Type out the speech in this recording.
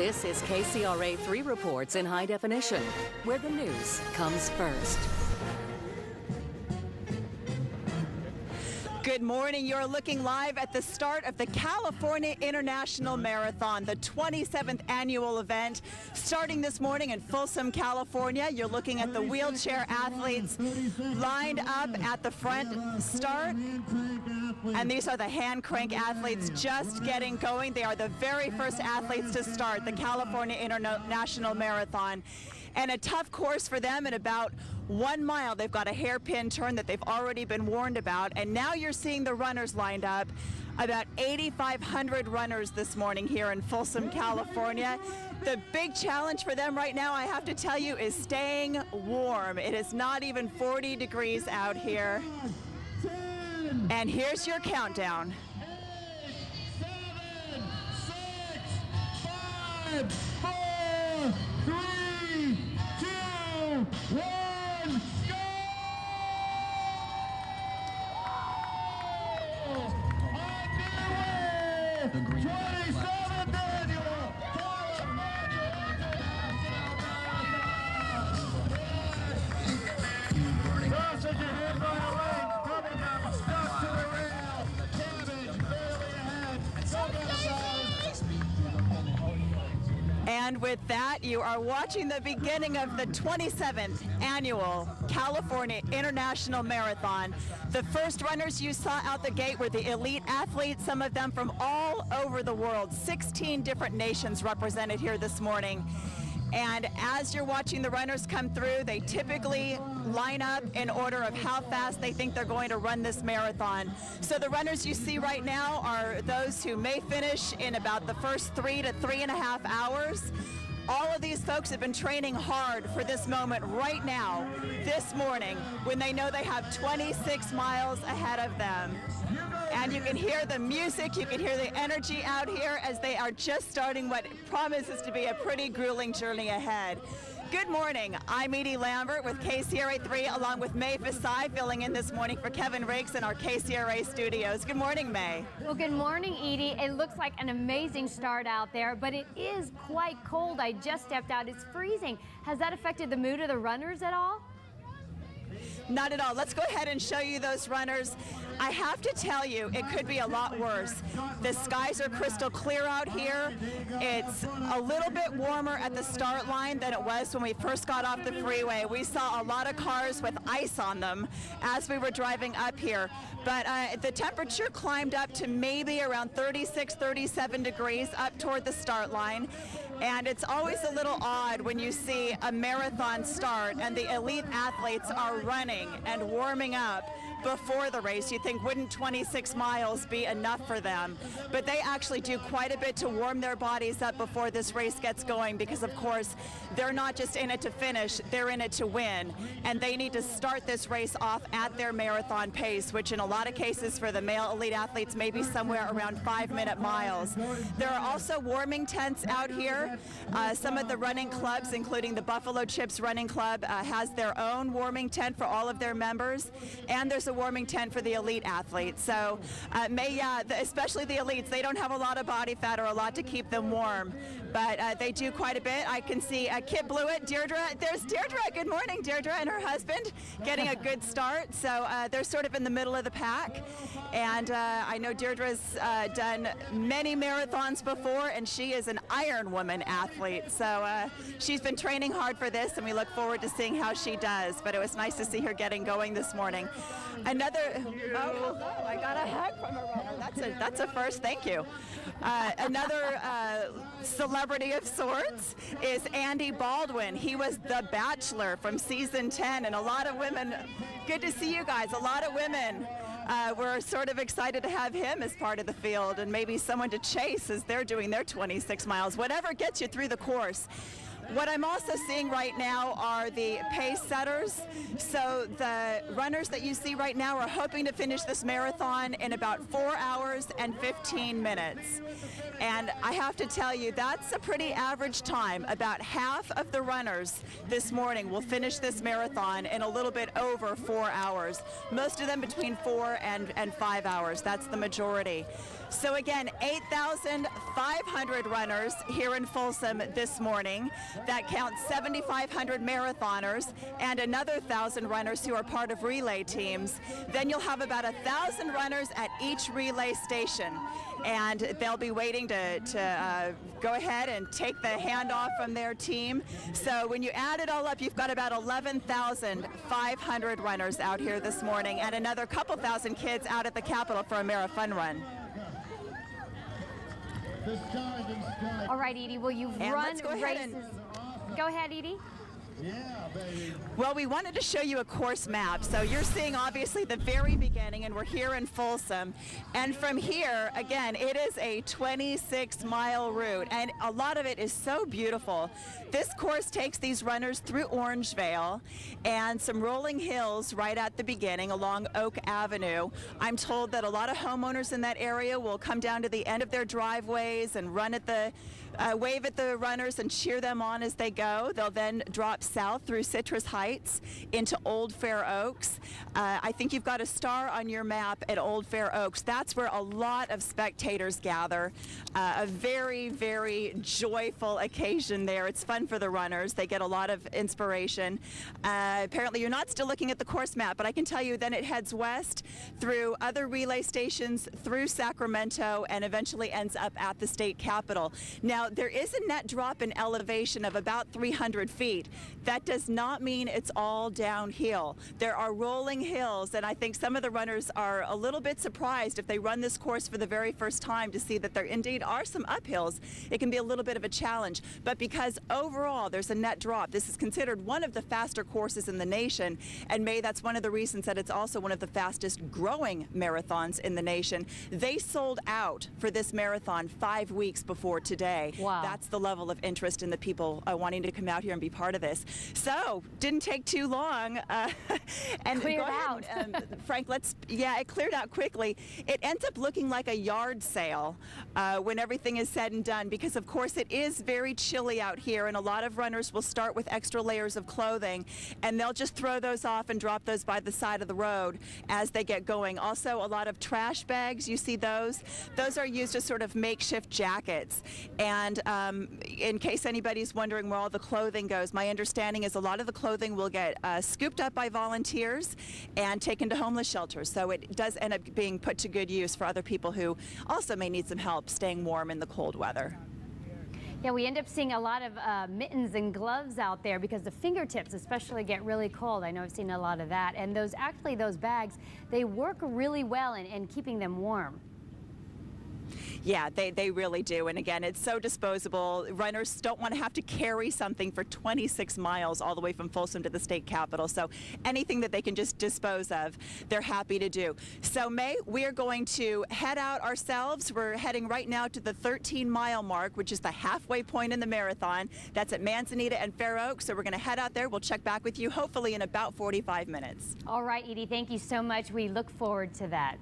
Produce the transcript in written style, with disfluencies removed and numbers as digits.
This is KCRA 3 Reports in high definition, where the news comes first. Good morning. You're looking live at the start of the California International Marathon, the 27th annual event. Starting this morning in Folsom, California, you're looking at the wheelchair athletes lined up at the front start. And these are the hand crank athletes just getting going. They are the very first athletes to start the California International Marathon. And a tough course for them at about 1 mile. They've got a hairpin turn that they've already been warned about. And now you're seeing the runners lined up. About 8,500 runners this morning here in Folsom, California. The big challenge for them right now, I have to tell you, is staying warm. It is not even 40 degrees out here. And here's your countdown. 8, 7, 6, 5, 4, 3, 2, 1, go! Underway! 27th annual Sausage ahead by a lane, bubblegum stuck to the rail, cabbage barely ahead, And with that, you are watching the beginning of the 27th annual California International Marathon. The first runners you saw out the gate were the elite athletes, some of them from all over the world, 16 different nations represented here this morning. And as you're watching the runners come through, they typically line up in order of how fast they think they're going to run this marathon. So the runners you see right now are those who may finish in about the first 3 to 3.5 hours. All of these folks have been training hard for this moment right now, this morning, when they know they have 26 miles ahead of them. And you can hear the music, you can hear the energy out here as they are just starting what promises to be a pretty grueling journey ahead. Good morning. I'm Edie Lambert with KCRA 3 along with May Fasai filling in this morning for Kevin Riggs in our KCRA studios. Good morning, May. Well, good morning, Edie. It looks like an amazing start out there, but it is quite cold. I just stepped out. It's freezing. Has that affected the mood of the runners at all? Not at all. Let's go ahead and show you those runners. I have to tell you, it could be a lot worse. The skies are crystal clear out here. It's a little bit warmer at the start line than it was when we first got off the freeway. We saw a lot of cars with ice on them as we were driving up here. But the temperature climbed up to maybe around 36, 37 degrees up toward the start line. And it's always a little odd when you see a marathon start and the elite athletes are running and warming up before the race. You think, wouldn't 26 miles be enough for them? But they actually do quite a bit to warm their bodies up before this race gets going because, of course, they're not just in it to finish, they're in it to win. And they need to start this race off at their marathon pace, which in a lot of cases for the male elite athletes may be somewhere around 5-minute miles. There are also warming tents out here. Some of the running clubs, including the Buffalo Chips Running Club, has their own warming tent for all of their members. And there's a warming tent for the elite athletes. So especially the elites, they don't have a lot of body fat or a lot to keep them warm, but they do quite a bit. I can see Kit Blewett, Deirdre. There's Deirdre. Good morning, Deirdre and her husband getting a good start. So they're sort of in the middle of the pack. And I know Deirdre's done many marathons before, and she is an Iron Woman athlete. So she's been training hard for this, and we look forward to seeing how she does. But it was nice to see her getting going this morning. Another, oh, hello, I got a hug from a runner. That's a first, thank you. Another celebrity of sorts is Andy Baldwin. He was the Bachelor from season 10, and a lot of women, good to see you guys, a lot of women were sort of excited to have him as part of the field and maybe someone to chase as they're doing their 26 miles, whatever gets you through the course. What I'm also seeing right now are the pace setters. So the runners that you see right now are hoping to finish this marathon in about 4 hours and 15 minutes. And I have to tell you, that's a pretty average time. About half of the runners this morning will finish this marathon in a little bit over 4 hours. Most of them between 4 and 5 hours. That's the majority. So again, 8,500 runners here in Folsom this morning. That counts 7,500 marathoners and another 1,000 runners who are part of relay teams. Then you'll have about 1,000 runners at each relay station. And they'll be waiting to go ahead and take the handoff from their team. So when you add it all up, you've got about 11,500 runners out here this morning and another couple thousand kids out at the Capitol for a marathon run. All right, Edie, well, you've run races. Go ahead, Edie. Yeah, baby. Well, we wanted to show you a course map. So you're seeing obviously the very beginning, and we're here in Folsom. And from here, again, it is a 26-mile route, and a lot of it is so beautiful. This course takes these runners through Orangevale and some rolling hills right at the beginning along Oak Avenue. I'm told that a lot of homeowners in that area will come down to the end of their driveways and run at the wave at the runners and cheer them on as they go. They'll then drop south through Citrus Heights into Old Fair Oaks. I think you've got a star on your map at Old Fair Oaks. That's where a lot of spectators gather. A very, very joyful occasion there. It's fun for the runners. They get a lot of inspiration. Apparently you're not still looking at the course map, but I can tell you then it heads west through other relay stations, through Sacramento, and eventually ends up at the state capitol. Now, there is a net drop in elevation of about 300 feet. That does not mean it's all downhill. There are rolling hills, and I think some of the runners are a little bit surprised if they run this course for the very first time to see that there indeed are some uphills. It can be a little bit of a challenge, but because overall there's a net drop, this is considered one of the faster courses in the nation, and that's one of the reasons that it's also one of the fastest growing marathons in the nation. They sold out for this marathon 5 weeks before today. Wow. That's the level of interest in the people wanting to come out here and be part of this. So, didn't take too long. And cleared out. Frank, it cleared out quickly. It ends up looking like a yard sale when everything is said and done, because of course it is very chilly out here, and a lot of runners will start with extra layers of clothing, and they'll just throw those off and drop those by the side of the road as they get going. Also, a lot of trash bags, you see those? Those are used as sort of makeshift jackets. And in case anybody's wondering where all the clothing goes, my understanding is a lot of the clothing will get scooped up by volunteers and taken to homeless shelters. So it does end up being put to good use for other people who also may need some help staying warm in the cold weather. Yeah, we end up seeing a lot of mittens and gloves out there because the fingertips especially get really cold. I know I've seen a lot of that. And those bags, they work really well in keeping them warm. Yeah, they really do. And again, it's so disposable. Runners don't want to have to carry something for 26 miles all the way from Folsom to the state capitol. So anything that they can just dispose of, they're happy to do. So May, we are going to head out ourselves. We're heading right now to the 13-mile mark, which is the halfway point in the marathon. That's at Manzanita and Fair Oaks. So we're going to head out there. We'll check back with you hopefully in about 45 minutes. All right, Edie, thank you so much. We look forward to that.